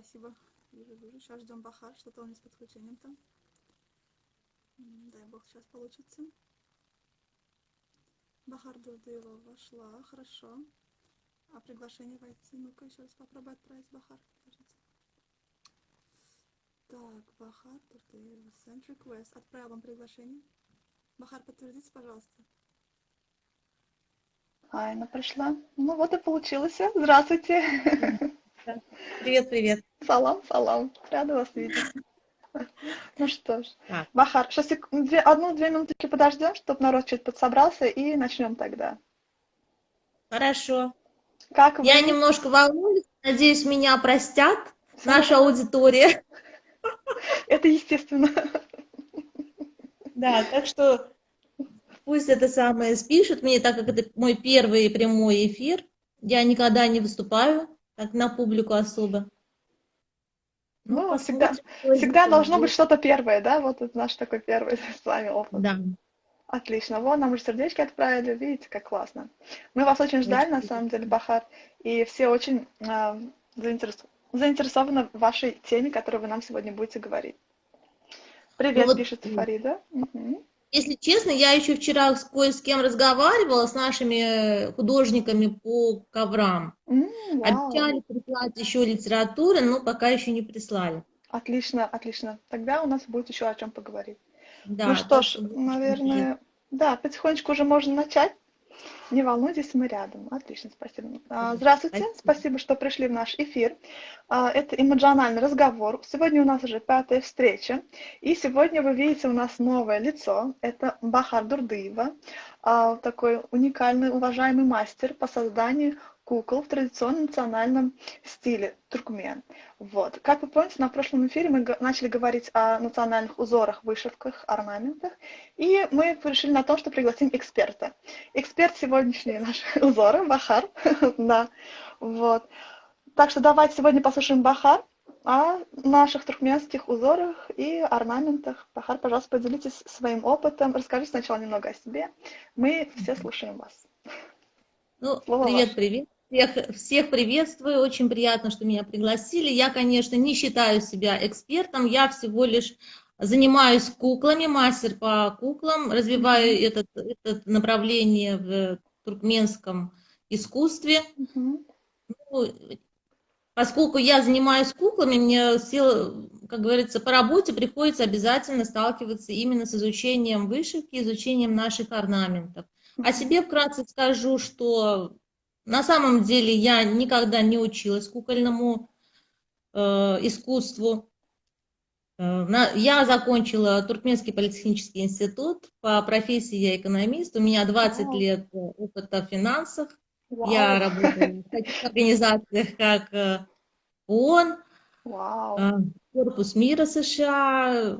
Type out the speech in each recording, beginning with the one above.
спасибо. Вижу. Сейчас ждем Бахар, что-то он не с подключением там. Дай бог, сейчас получится. Бахар Дурдыева вошла, хорошо. А приглашение войти? Ну-ка, еще раз попробуй отправить Бахар. Подождите. Так, Бахар Дурдыева, send request. Отправил вам приглашение. Бахар, подтвердите, пожалуйста. Айна пришла. Ну вот и получилось. Здравствуйте. Привет, привет. Салам. Рада вас видеть. Ну что ж. Так. Бахар, сейчас одну-две минутки подождем, чтобы народ чуть подсобрался, и начнем тогда. Хорошо. Как вы? Я немножко волнуюсь. Надеюсь, меня простят наша аудитория. Это естественно. Да, так что пусть это самое спишут мне, так как это мой первый прямой эфир. Я никогда не выступаю так на публику особо. Ну, посмотрим, всегда должно быть что-то первое, да? Вот это наш такой первый с вами опыт. Да. Отлично. Вон, нам уже сердечки отправили. Видите, как классно. Мы вас очень ждали, на самом деле, Бахар. И все очень заинтересованы в вашей теме, которую вы нам сегодня будете говорить. Привет, вот, пишет Фарида. Если честно, я еще вчера кое с кем разговаривала, с нашими художниками по коврам. Обещали прислать еще литературы, но пока еще не прислали. Отлично. Тогда у нас будет еще о чем поговорить. Да, ну что ж, наверное, да, потихонечку уже можно начать. Не волнуйтесь, мы рядом. Отлично, спасибо. Здравствуйте, спасибо, что пришли в наш эфир. Это эмоциональный разговор. Сегодня у нас уже 5-я встреча. И сегодня вы видите у нас новое лицо. Это Бахар Дурдыева, такой уникальный, уважаемый мастер по созданию кукол в традиционном национальном стиле туркмен. Вот. Как вы помните, на прошлом эфире мы начали говорить о национальных узорах, вышивках, орнаментах, и мы решили на том, что пригласим эксперта. Эксперт сегодняшние наши узоры, Бахар. Да. Вот. Так что давайте сегодня послушаем Бахар о наших туркменских узорах и орнаментах. Бахар, пожалуйста, поделитесь своим опытом. Расскажите сначала немного о себе. Мы все слушаем вас. Ну, привет. Всех приветствую. Очень приятно, что меня пригласили. Я, конечно, не считаю себя экспертом. Я всего лишь занимаюсь куклами, мастер по куклам, развиваю это направление в туркменском искусстве. Ну, поскольку я занимаюсь куклами, мне, как говорится, по работе приходится обязательно сталкиваться именно с изучением вышивки, изучением наших орнаментов. О себе вкратце скажу, что на самом деле я никогда не училась кукольному искусству. Я закончила Туркменский политехнический институт, по профессии я экономист, у меня 20 лет опыта в финансах. Я работала в таких организациях, как ООН, Корпус мира США,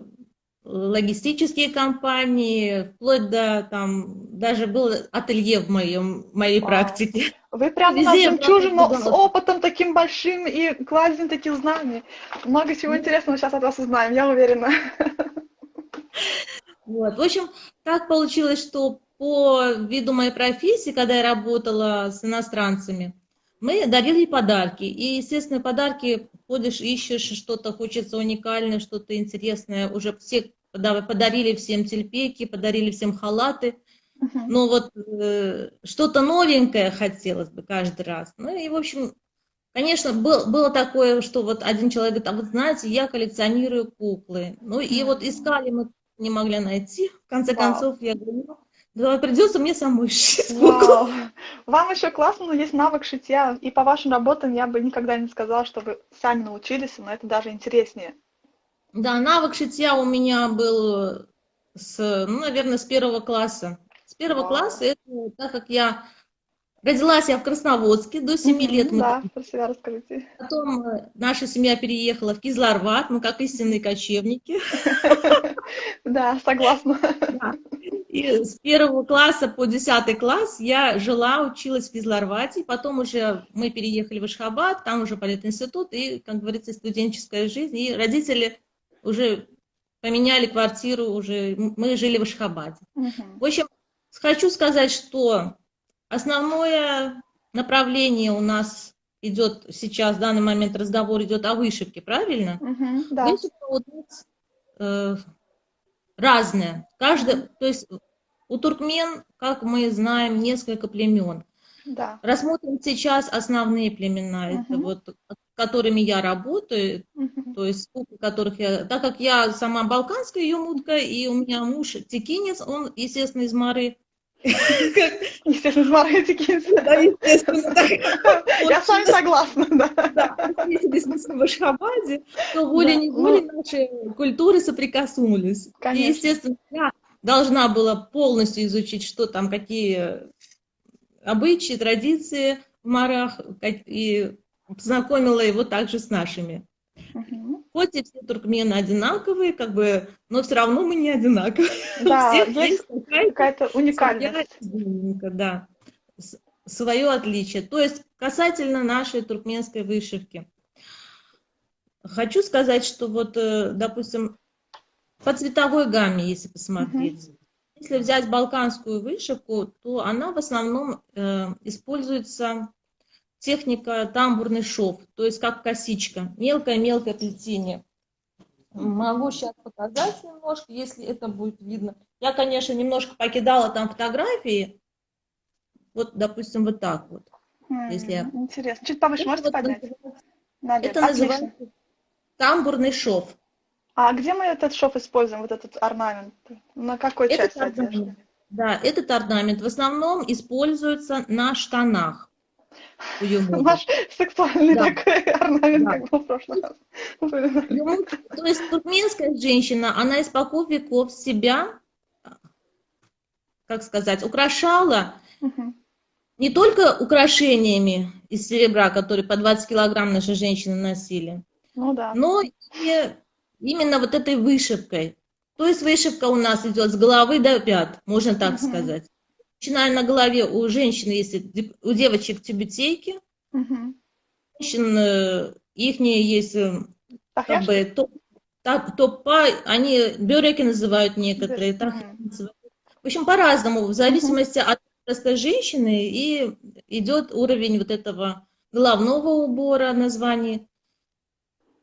логистические компании, вплоть до там даже было ателье в моей практике. Вы прямо у нас жемчужина с опытом таким большим и кладезем таких знаний. Много чего интересного сейчас от вас узнаем, я уверена. Вот. В общем, так получилось, что по виду моей профессии, когда я работала с иностранцами, мы дарили подарки. И, естественно, подарки ходишь, ищешь, что-то хочется уникальное, что-то интересное. Уже все подарили всем тюльпейки, подарили всем халаты. Но вот что-то новенькое хотелось бы каждый раз. Ну и, в общем, конечно, было такое, что вот один человек говорит, а вот знаете, я коллекционирую куклы. Ну и вот искали, мы не могли найти. В конце концов, я говорю, да, придется мне самой шить куклу. Вам еще классно, но есть навык шитья. И по вашим работам я бы никогда не сказала, что вы сами научились, но это даже интереснее. Да, навык шитья у меня был, наверное, с 1 класса. С 1 класса, это так как я родилась я в Красноводске, до 7 лет мы да, про себя расскажите. Потом наша семья переехала в Кизларват, мы как истинные кочевники. Да, согласна. И с 1 класса по 10 класс я училась в Кизларвате, потом уже мы переехали в Ашхабад, там уже политинститут и, как говорится, студенческая жизнь, и родители уже поменяли квартиру, уже мы жили в Ашхабаде. В общем, хочу сказать, что основное направление у нас идет сейчас, в данный момент разговор идет о вышивке, правильно? Да. Вышивка у нас разная. То есть у туркмен, как мы знаем, несколько племен. Да. Рассмотрим сейчас основные племена, это вот, с которыми я работаю, то есть, так как я сама балканская юмутка, и у меня муж текинец, он, естественно, из Мары. Естественно, смотрите, Да, естественно, так. Я с вами согласна, да. Да, встретились мы в Ашхабаде, то Да, волей-неволей наши культуры соприкоснулись. И, Конечно. естественно, я должна была полностью изучить, что там, какие обычаи, традиции в Марах, и познакомила его также с нашими. Хоть и все туркмены одинаковые, как бы, но все равно мы не одинаковые. Да, У всех есть какая-то уникальность. Да, свое отличие. То есть касательно нашей туркменской вышивки. Хочу сказать, что вот, допустим, по цветовой гамме, если посмотреть, если взять балканскую вышивку, то она в основном используется техника тамбурный шов, то есть как косичка, мелкое-мелкое плетение. Могу сейчас показать немножко, если это будет видно. Я, конечно, немножко покидала там фотографии. Вот, допустим, вот так вот. Если я... Интересно. Чуть повыше можете вот поднять? Это называется тамбурный шов. А где мы этот шов используем, вот этот орнамент? На какой части одежды? Да, этот орнамент в основном используется на штанах. Наш сексуальный такой орнамент, как был в прошлый раз. То есть туркменская женщина, она из веков себя, как сказать, украшала не только украшениями из серебра, которые по 20 килограмм наши женщины носили, но и именно вот этой вышивкой. То есть вышивка у нас идет с головы до пят, можно так сказать. Начиная на голове у женщин, если у девочек тюбетейки, женщин, их есть как бы топпа, они бюреки называют некоторые, в общем, по-разному, в зависимости от возраста женщины, и идет уровень вот этого головного убора, название.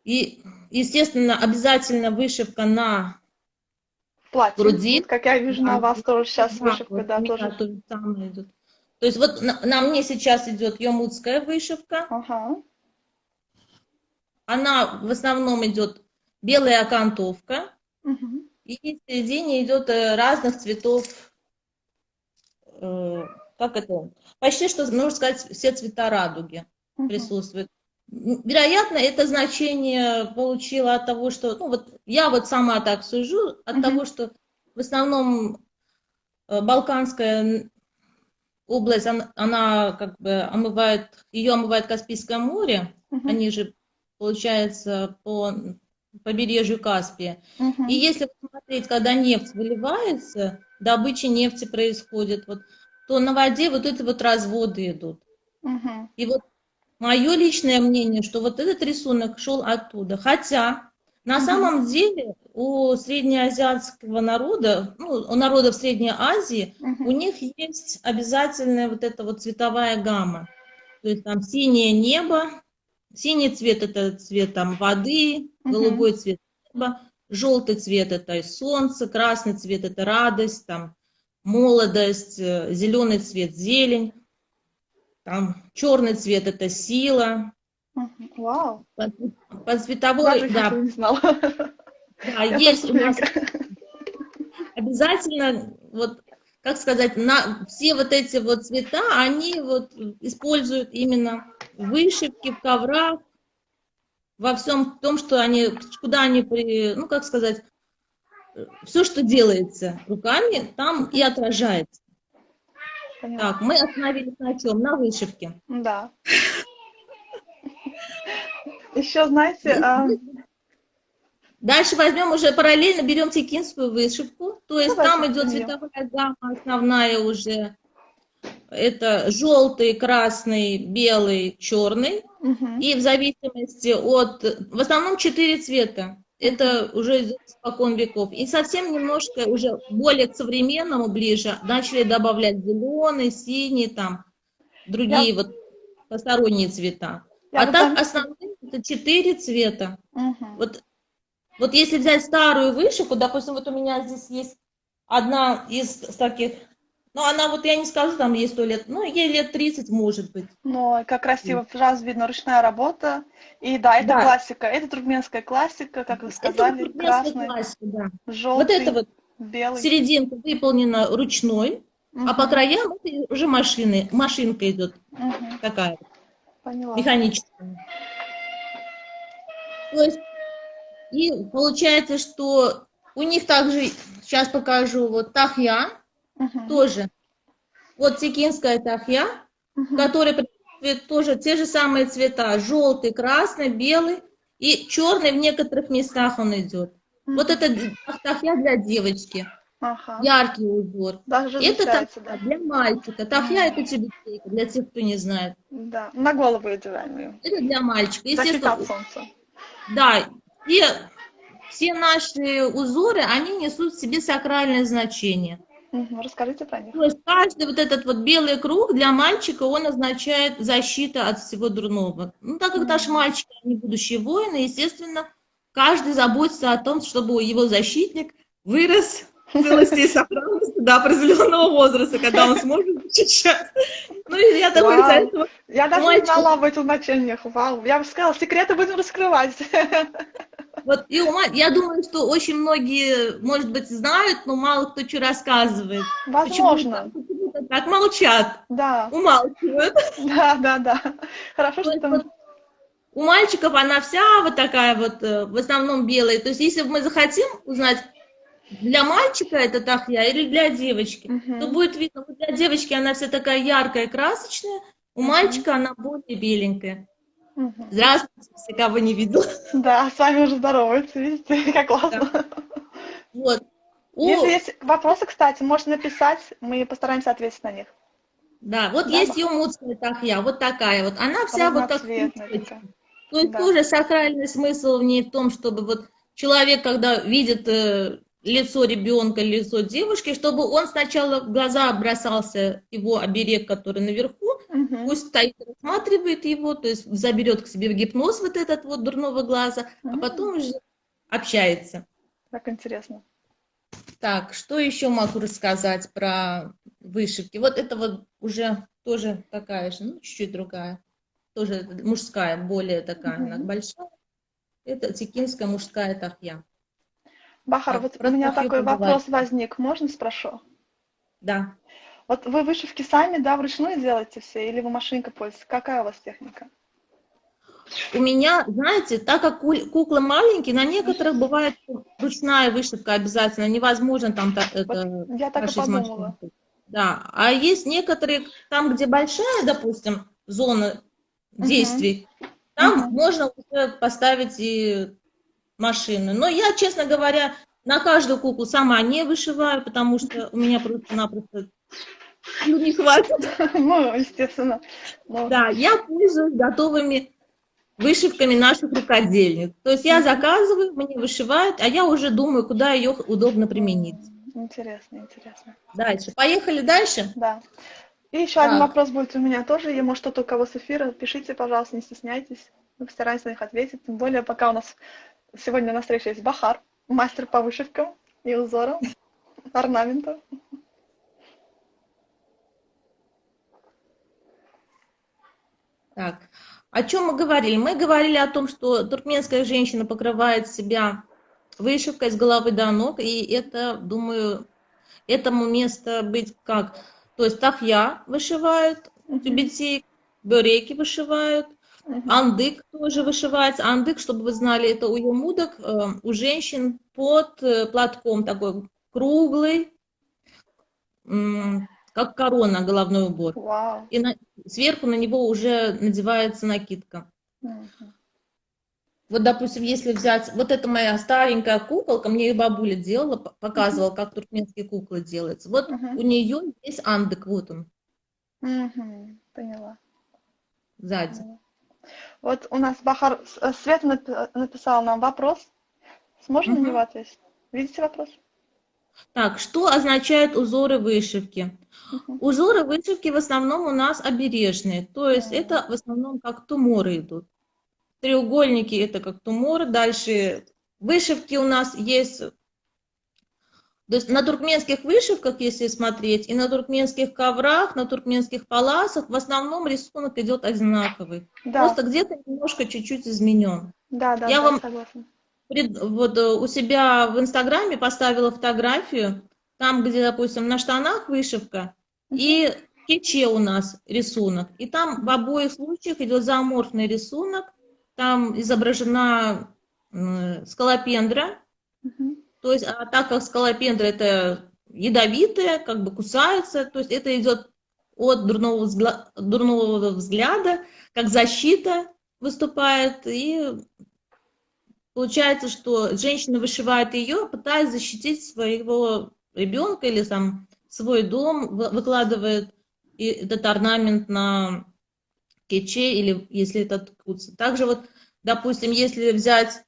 И, естественно, обязательно вышивка на груди. Как я вижу, на вас тоже сейчас вышивка, да, тоже. То есть вот на мне сейчас идет йомутская вышивка. Она в основном идет белая окантовка. И в середине идет разных цветов, как это, почти что, можно сказать, все цвета радуги присутствуют. Вероятно, это значение получило от того, что, ну вот я вот сама так сужу, от того, что в основном Балканская область, она как бы ее омывает Каспийское море, они же, получается, по побережью Каспия. И если посмотреть, когда нефть выливается, добыча нефти происходит, вот, то на воде вот эти вот разводы идут. И вот мое личное мнение, что вот этот рисунок шел оттуда. Хотя на самом деле у среднеазиатского народа, ну, у народов Средней Азии, у них есть обязательная вот эта вот цветовая гамма. То есть там синее небо, синий цвет – это цвет там воды, голубой цвет – неба, желтый цвет – это солнце, красный цвет – это радость, там, молодость, зеленый цвет – зелень, там, черный цвет – это сила. Вау! По цветовой, да, не знала. Да, есть у нас обязательно, вот, как сказать, все вот эти вот цвета, они вот используют именно в вышивке, в коврах, во всем том, что они, куда они, ну, как сказать, все, что делается руками, там и отражается. Поняла. Так, мы остановились на чем? На вышивке. Да. Еще, знаете... Дальше возьмем уже параллельно, берем текинскую вышивку, то есть там идет цветовая гамма основная уже. Это желтый, красный, белый, черный. И в зависимости от... В основном 4 цвета. Это уже испокон веков. И совсем немножко уже более к современному ближе начали добавлять зеленый, синий, там, другие вот посторонние цвета. Я А вот так заметила. основные это 4 цвета. Мгм. Вот если взять старую вышивку, допустим, вот у меня здесь есть одна из таких, ну, она вот, я не скажу, там ей 100 лет, ну, ей лет 30 может быть. Но как красиво, сразу видно ручная работа. И да, это Да, классика, это туркменская классика, как вы это вот сказали, туркменская красный, классика, да. Вот это желтый, вот белый. серединка выполнена ручной, а по Мгм. краям это уже машинка идет Мгм. такая, Поняла. механическая. То есть, и получается, что у них также, сейчас покажу, вот тахья, Мгм. тоже, вот текинская тахья, в Мгм. которой присутствуют тоже те же самые цвета, желтый, красный, белый и черный в некоторых местах он идет. Вот Мгм. это тахья для девочки, Ага. яркий узор. Даже Это различается, тахья да? для мальчика. Тахья это тюбетейка, для тех, кто не знает. Да. На голову одеваем ее. Это для мальчика. Защита Естественно, от солнца. да, все наши узоры, они несут в себе сакральное значение. Мгм. Расскажите про них. То есть каждый вот этот вот белый круг для мальчика, он означает защита от всего дурного. Ну, так как наши М. мальчики, они будущие воины, естественно, каждый заботится о том, чтобы его защитник вырос в целости и сохранности до определенного возраста, когда он сможет защищать. Ну, и я такой Вау. советую Я у даже не мальчиков. знала об этих значениях. Вау. Я бы сказала, секреты будем раскрывать. Вот, я думаю, что очень многие, может быть, знают, но мало кто что рассказывает. Возможно. Почему-то так молчат, Да. умалчивают. Да, да, да. Хорошо, То что есть там... вот у мальчиков она вся вот такая вот, в основном белая. То есть если мы захотим узнать, для мальчика это тахья или для девочки, то Мгм. будет видно, вот для девочки она вся такая яркая, красочная, у Мгм. мальчика она более беленькая. Мгм. Здравствуйте, если кого не видела. Да, с вами уже здороваются, видите, как Да. классно. Вот. Если У, есть вопросы, кстати, можно написать, мы постараемся ответить на них. да, вот Да, есть Бахар? юмутская тахья, вот такая вот. Она вся вот как Разноцветная кружочек. такая. То есть Да. тоже сакральный смысл в ней в том, чтобы вот человек, когда видит лицо ребенка, лицо девушки, чтобы он сначала в глаза бросался его оберег, который наверху, Мгм. пусть стоит, рассматривает его, то есть заберет к себе в гипноз вот этот вот дурного глаза, а М, потом уже общается. Как интересно. Так, что еще могу рассказать про вышивки? Вот это вот уже тоже такая же, ну, чуть-чуть другая. Тоже мужская, более такая, она Мгм. большая. Это текинская мужская тахья. Бахар, Так, вот у про меня тахью такой поговорили. вопрос возник, можно спрошу? Да. Вот вы вышивки сами, да, вручную делаете все, или вы машинкой пользуетесь? Какая у вас техника? У меня, знаете, так как куклы маленькие, на некоторых бывает ручная вышивка обязательно. Невозможно там Вот это я так и пошить подумала. машинкой. Да. А есть некоторые, там, где большая, допустим, зона Угу. действий, там Угу. можно уже поставить и машину. Но я, честно говоря, на каждую куклу сама не вышиваю, потому что у меня просто-напросто сил не хватит. Ну, естественно. Ну, Да, я пользуюсь готовыми вышивками наших рукодельниц. То есть я мгм. заказываю, мне вышивают, а я уже думаю, куда ее удобно применить. Интересно, интересно. Дальше. Поехали дальше? Да. И еще один Так, вопрос будет у меня тоже. И может что-то у кого с эфира, пишите, пожалуйста, не стесняйтесь. Мы постараемся на них ответить. Тем более, пока у нас сегодня на встрече есть Бахар, мастер по вышивкам и узорам, орнаменту. так. О чем мы говорили? Мы говорили о том, что туркменская женщина покрывает себя вышивкой с головы до ног, и это, думаю, этому место быть как. То есть тахья вышивают, Мгм. тюбетейки, бюреки вышивают, Мгм. андык тоже вышивается. Андык, чтобы вы знали, это у юмудок, у женщин под платком такой круглый, как корона, головной убор. Вау. И сверху на него уже надевается накидка. Мгм. Вот, допустим, если взять, вот это моя старенькая куколка, мне ее бабуля делала, Мгм. показывала, как туркменские куклы делаются. Вот Мгм. у нее есть андык, вот он, Мгм. Поняла. сзади. Поняла. Вот у нас Бахар, Света написала нам вопрос. Сможем на него Мгм. ответить? Видите вопрос? Так, что означают узоры вышивки? Мгм. Узоры вышивки в основном у нас обережные, то есть это в основном как туморы идут. Треугольники это как тумор, дальше вышивки у нас есть, то есть на туркменских вышивках, если смотреть, и на туркменских коврах, на туркменских паласах в основном рисунок идет одинаковый, Да, просто где-то немножко чуть-чуть изменен. да, да, Я да, вам согласна. вот у себя в Инстаграме поставила фотографию, там, где, допустим, на штанах вышивка, Мгм. и в кече у нас рисунок. И там в обоих случаях идет зооморфный рисунок, там изображена скалопендра, Мгм. то есть, а так как скалопендра это ядовитая, как бы кусается, то есть это идет от дурного взгляда, как защита выступает, и получается, что женщина вышивает ее, пытаясь защитить своего ребенка или сам свой дом, выкладывает этот орнамент на кече или если это ткутся. Также вот, допустим, если взять,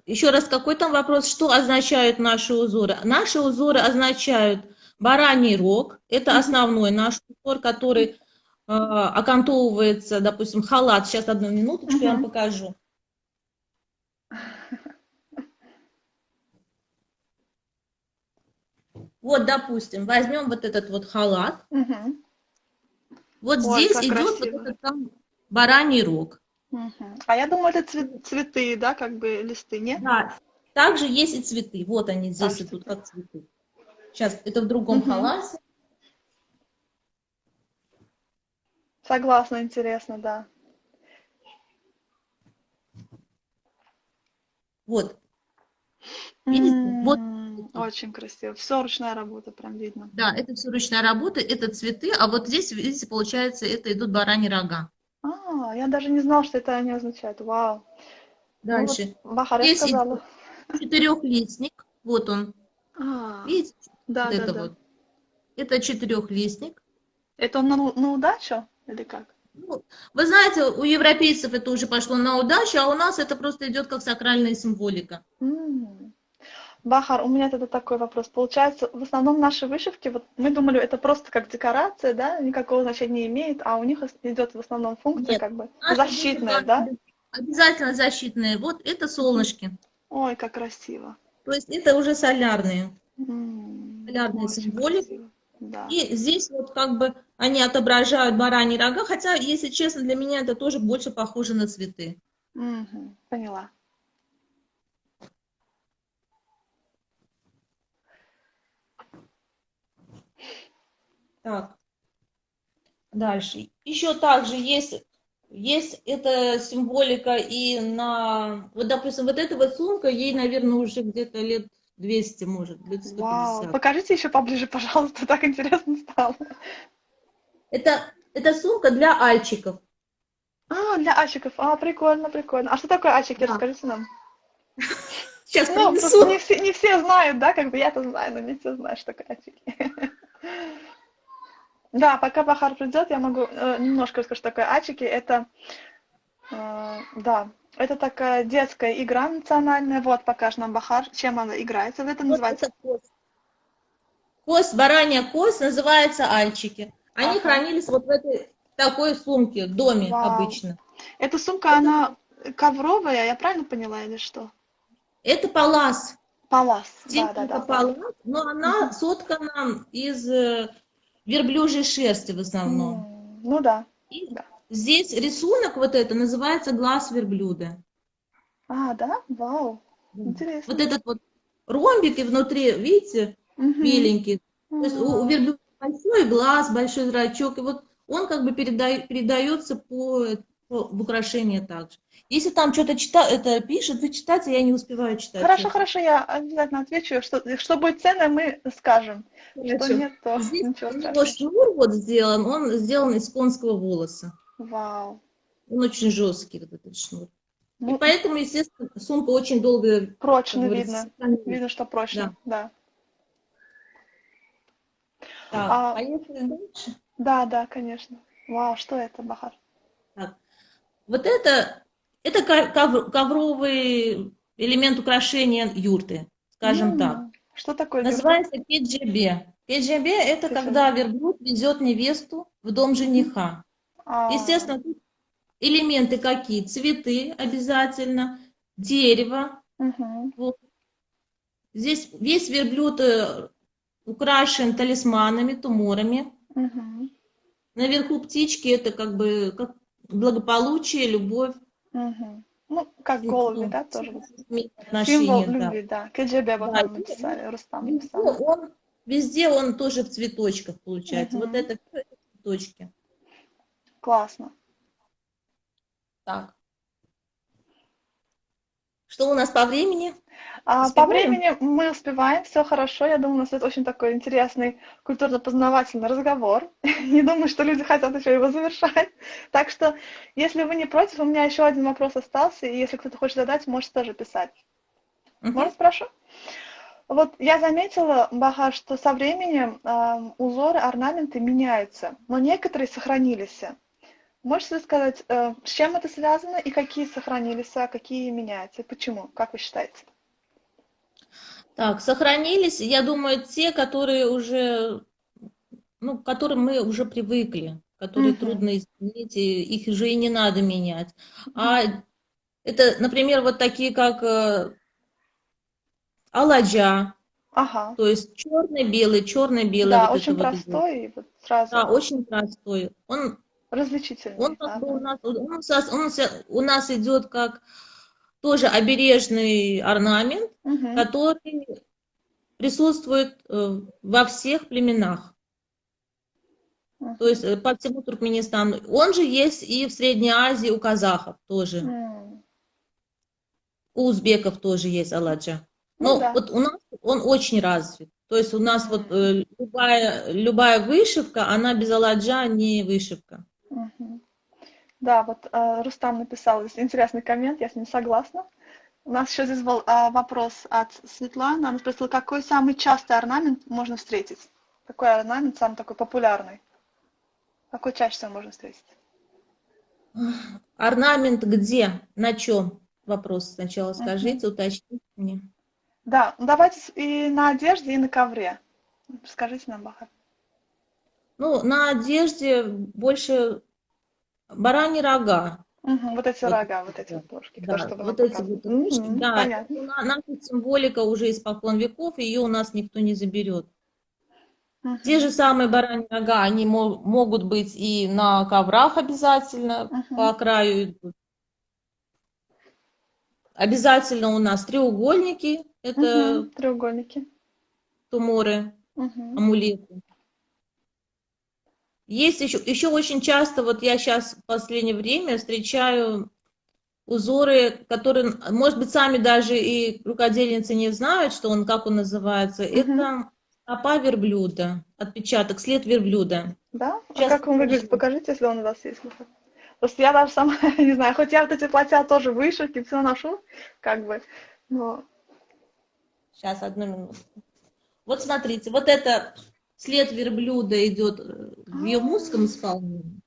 еще раз, какой там вопрос, что означают наши узоры? Наши узоры означают бараний рог, это Мгм. основной наш узор, который окантовывается, допустим, халат. Сейчас одну минуточку я вам Мгм. покажу. Вот, допустим, возьмем вот этот вот халат. Мгм. Вот Ой, здесь как идет вот красиво. этот там бараний рог. Мгм. А я думаю, это цветы, да, как бы листы, не? Да. Также есть и цветы. Вот они Аж здесь идут цветы. как цветы. Сейчас это в другом Мгм. халате. Согласна, интересно, да. Вот, видите? Вот цветы. Очень красиво. Все ручная работа, прям видно. Да, это все ручная работа, это цветы, а вот здесь, видите, получается, это идут бараньи рога. Я даже не знала, что это они означают. Вау. Ну вот, Дальше. Бахаре Здесь сказала. идет четырехлистник. Вот он. А, Видите? Вот да, да, это да. вот. Это четырехлистник. Это он на удачу или как? Ну, вы знаете, у европейцев это уже пошло на удачу, а у нас это просто идет как сакральная символика. М. Бахар, у меня тогда такой вопрос. Получается, в основном наши вышивки, вот мы думали, это просто как декорация, да, никакого значения не имеет, а у них идет в основном функция Нет, как бы наша защитная, вышивка да? обязательно защитная. Вот это Мгм. солнышки. Ой, как красиво. То есть это уже солярная Очень символика. красиво. Да. И здесь вот как бы они отображают бараньи рога, хотя, если честно, для меня это тоже больше похоже на цветы. Мгм. Поняла. Так, дальше. Еще также есть эта символика и на, вот, допустим, вот эта вот сумка, ей, наверное, уже где-то лет 200, может, лет Вау. 150. Покажите еще поближе, пожалуйста, так интересно стало. Это сумка для альчиков. Для ачиков. Прикольно, прикольно. А что такое ачики? Да. Расскажите нам. Сейчас Ну, просто принесу. не все знают, да, как бы я-то знаю, но не все знают, что такое ачики. Да, пока Бахар придет, я могу немножко расскажу, что такое ачики. Это, да, это такая детская игра национальная. Вот, покажет нам Бахар, чем она играется. Это Вот называется... это кость. Кость, баранья кость называется альчики. Они Ага, хранились вот в этой такой сумке, в доме вау. обычно. Эта сумка, Это, она ковровая, я правильно поняла или что? это палас. Палас, Техника да, вау. палас, но она Мгм. соткана из верблюжьей шерсти в основном. Ну да, И да. здесь рисунок вот это называется глаз верблюда. Да? Вау. Да. Вот Интересно. этот вот ромбик и внутри, видите, Угу. беленький. То есть у верблюда большой глаз, большой зрачок, и вот он как бы передается в украшение также. Если там что-то это пишет, вы читайте, я не успеваю читать, Хорошо, честно. хорошо, я обязательно отвечу. Что будет ценно, мы скажем. Что Хорошо. нет, то Здесь ничего у него страшного. шнур вот сделан, он сделан из конского волоса. Вау. Он очень жесткий, вот этот шнур. И Ну, поэтому, естественно, сумка очень долго, как прочно говорится, видно. сохранилась. Видно, что прочно, Да. да. Так, А, поехали дальше. да, конечно. Вау, что это, Бахар? Так. Вот это ковровый элемент украшения юрты, скажем так. Что такое верблюд? Называется кеджебе. Кеджебе – это Кеджебе. когда верблюд везет невесту в дом жениха. А, Естественно, тут элементы какие? Цветы обязательно, дерево. мгм, Вот. Здесь весь верблюд украшен талисманами, туморами. мгм, Наверху птички – это как бы как благополучие, любовь, мгм. Ну, как голуби, ну, да, тоже вот. Символ отношения, да. любви, да. КГБ вот Да, нам и написали, Рустам везде написал. везде он тоже в цветочках получается. Вот Мгм. это всё цветочки. Классно. Так. Что у нас по времени? По Успеваем? времени мы успеваем, все хорошо. Я думаю, у нас это очень такой интересный культурно-познавательный разговор. Не думаю, что люди хотят еще его завершать. Так что, если вы не против, у меня еще один вопрос остался, и если кто-то хочет задать, можете тоже писать. Можно Мгм. спрошу? Вот я заметила, Баха, что со временем узоры, орнаменты меняются, но некоторые сохранились. Можете сказать, с чем это связано и какие сохранились, а какие меняются? И почему? Как вы считаете? Так, сохранились, я думаю, те, которые уже, ну, к которым мы уже привыкли, которые Мгм. трудно изменить, и их уже и не надо менять. Мгм. А это, например, вот такие, как аладжа, Ага. то есть черно-белый Да, вот это очень вот идет. простой и вот сразу Да, очень простой. Он различительный. как бы Ага. у нас идет как тоже обережный орнамент, Мгм. который присутствует во всех племенах, то есть Мгм. по всему Туркменистану. Он же есть и в Средней Азии у казахов тоже, М. у узбеков тоже есть аладжа. Ну Но да. вот у нас он очень развит. То есть у нас вот М. любая вышивка, она без аладжа не вышивка. Мгм. Да, вот Рустам написал здесь интересный коммент, я с ним согласна. У нас еще здесь был вопрос от Светланы. Она спросила, какой самый частый орнамент можно встретить? Какой орнамент самый такой популярный? Какой чаще всего можно встретить? Орнамент где? На чем? Вопрос сначала Мгм. скажите, уточните мне. Да, ну давайте и на одежде, и на ковре. Скажите нам, Бахар. Ну, на одежде больше бараньи рога. Мгм, вот эти Вот, рога, вот эти да, вот ножки, то, да, что вы нам вот эти показывали. вот ручки, Мгм, да, понятно. наша символика уже испокон веков, ее у нас никто не заберет. Те Мгм, же самые бараньи рога, они могут быть и на коврах обязательно, мгм, по краю идут. Обязательно у нас треугольники, мгм, это треугольники. туморы, Мгм, амулеты. Есть еще очень часто, вот я сейчас в последнее время встречаю узоры, которые, может быть, сами даже и рукодельницы не знают, что он, как он называется. мгм. Это стопа верблюда, отпечаток, след верблюда. Да? А Сейчас как он выглядит? покажу. Покажите, если он у вас есть. Бахар. Просто я даже сама не знаю, хоть я вот эти платья тоже вышивки, все ношу, как бы, но... Сейчас, одну минуту. Вот смотрите, вот это след верблюда идет А, в ее мужском исполнении,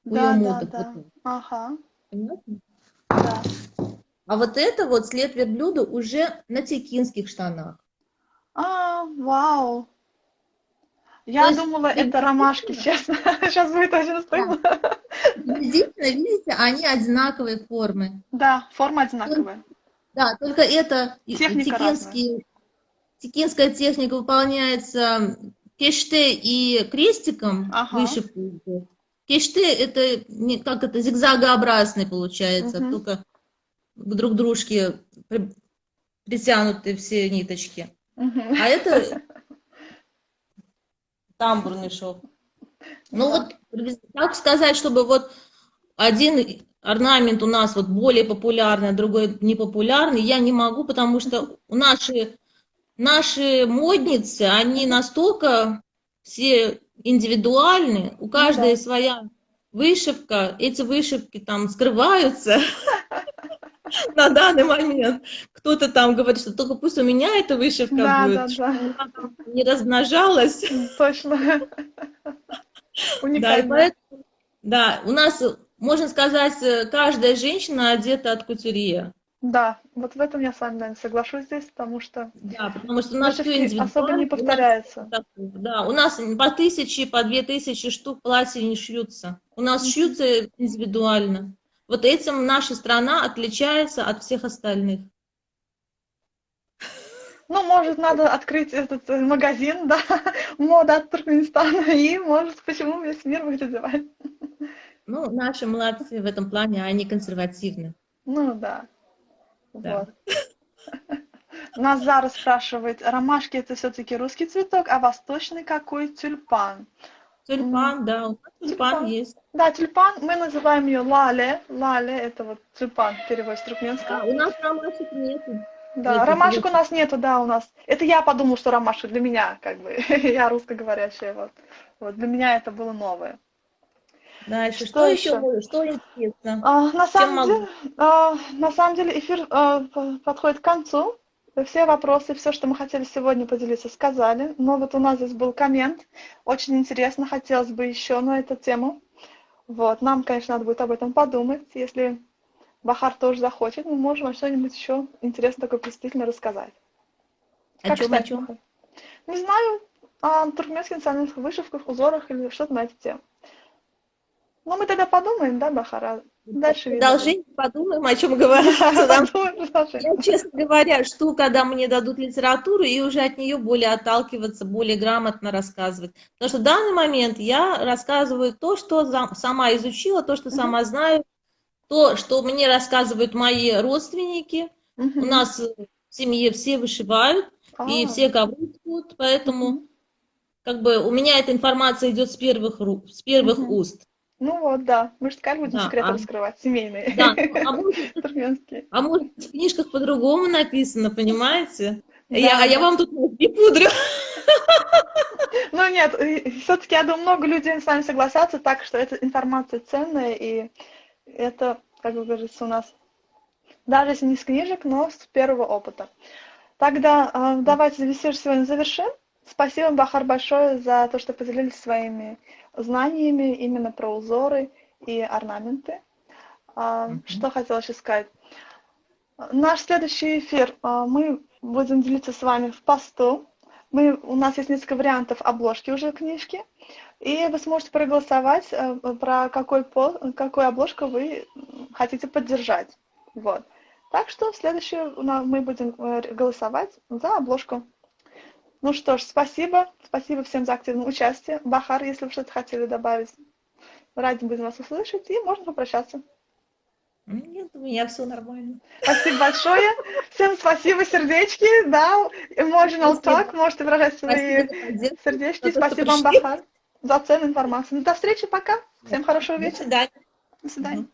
у ее да, да, модах. да. Вот это. Ага, Понятно? да. А вот это вот след верблюда уже на текинских штанах. Вау. То Я есть думала, это ромашки, приблизительно, честно. Сейчас будет очень да, стыдно. приблизительно, видите, они одинаковой формы. Да, форма одинаковая. Да, только это Техника разная. текинская техника выполняется кеште и крестиком Ага. вышивку идет. Кеште это как это зигзагообразный получается, Мгм. только друг к дружке притянуты все ниточки. Мгм. А это тамбурный шов. Ну Да. вот, так сказать, чтобы вот один орнамент у нас вот более популярный, а другой непопулярный, я не могу, потому что наши модницы, они Мгм. настолько все индивидуальны, у Ну каждой да. своя вышивка, эти вышивки там скрываются на данный момент. Кто-то там говорит, что только пусть у меня эта вышивка Да, да, будет, да. чтобы она там не размножалась. Точно. Да, и Уникально. поэтому, да, у нас, можно сказать, каждая женщина одета от кутюрье. Да, вот в этом я с вами, наверное, соглашусь здесь, потому что Да, потому что у нас все нашивки особо не индивидуально. повторяются. Да, у нас по 1000, по 2000 штук платьев не шьются. У нас Мгм. шьются индивидуально. Вот этим наша страна отличается от всех остальных. Ну, может, надо открыть этот магазин, да, мода от Туркменистана, и, может, почему весь мир будет одевать. Ну, наши молодцы в этом плане, они консервативны. Ну, да, Да. вот. Нас Зара спрашивает, ромашки это все-таки русский цветок, а восточный какой тюльпан? М, Тюльпан, да, у нас тюльпан Тюльпан. есть. Да, тюльпан, мы называем ее лале. Лале это вот тюльпан в переводе с туркменского. Да, у нас ромашек нету в Да, этих ромашек у лучших. нас нету, да, у нас. Это я подумала, что ромашек для меня, как бы, я русскоговорящая, вот. Вот, для меня это было новое. Дальше, Что что еще, еще? что интересно? А, на Чем самом могу? деле, на самом деле эфир подходит к концу. Все вопросы, все, что мы хотели сегодня поделиться, сказали. Но вот у нас здесь был коммент. Очень интересно, хотелось бы еще на эту тему. Вот, нам, конечно, надо будет об этом подумать. Если Бахар тоже захочет, мы можем вам что-нибудь еще интересное такое представительно рассказать. О Как чем, о считаете, чем? Бахар? Не знаю, о туркменских национальных вышивках, узорах или что-то на эту тему. Но мы тогда подумаем, да, Бахар? А дальше видно будет. Продолжение, подумаем, о чем говорить. Да, Потому подумаем, я, продолжим. честно говоря, жду, когда мне дадут литературу, и уже от нее более отталкиваться, более грамотно рассказывать. Потому что в данный момент я рассказываю то, что сама изучила, то, что Мгм, сама знаю, то, что мне рассказывают мои родственники. У мгм. нас в семье все вышивают, и А, все ковры ткут, поэтому мгм, как бы у меня эта информация идет с первых рук, с первых мгм. уст. Ну вот, да. Мы же как будем Да, секреты раскрывать, семейные, да, ну, туркменские. а может быть, в книжках по-другому написано, понимаете? Да, А я да. вам тут мозги пудрю. Ну нет, все-таки, я думаю, много людей с вами согласятся, так что эта информация ценная, и это, как говорится, у нас, даже если не с книжек, но с первого опыта. Тогда давайте беседу сегодня завершим. Спасибо, Бахар, большое за то, что поделились своими знаниями именно про узоры и орнаменты. Мгм. Что хотела еще сказать? Наш следующий эфир мы будем делиться с вами в посту. У нас есть несколько вариантов обложки уже книжки, и вы сможете проголосовать, про какую обложку вы хотите поддержать. Вот. Так что следующее мы будем голосовать за обложку. Ну что ж, спасибо. Спасибо всем за активное участие. Бахар, если вы что-то хотели добавить, рады будем вас услышать, и можно попрощаться. Нет, у меня все нормально. Спасибо большое. Всем спасибо, сердечки. Да, emotional talk. Спасибо. Можете выражать Спасибо свои за поддержку, сердечки. за то, что Спасибо вам, пришли. Бахар, за ценную информацию. До встречи, пока. Всем хорошего До вечера. свидания. До свидания. Мгм.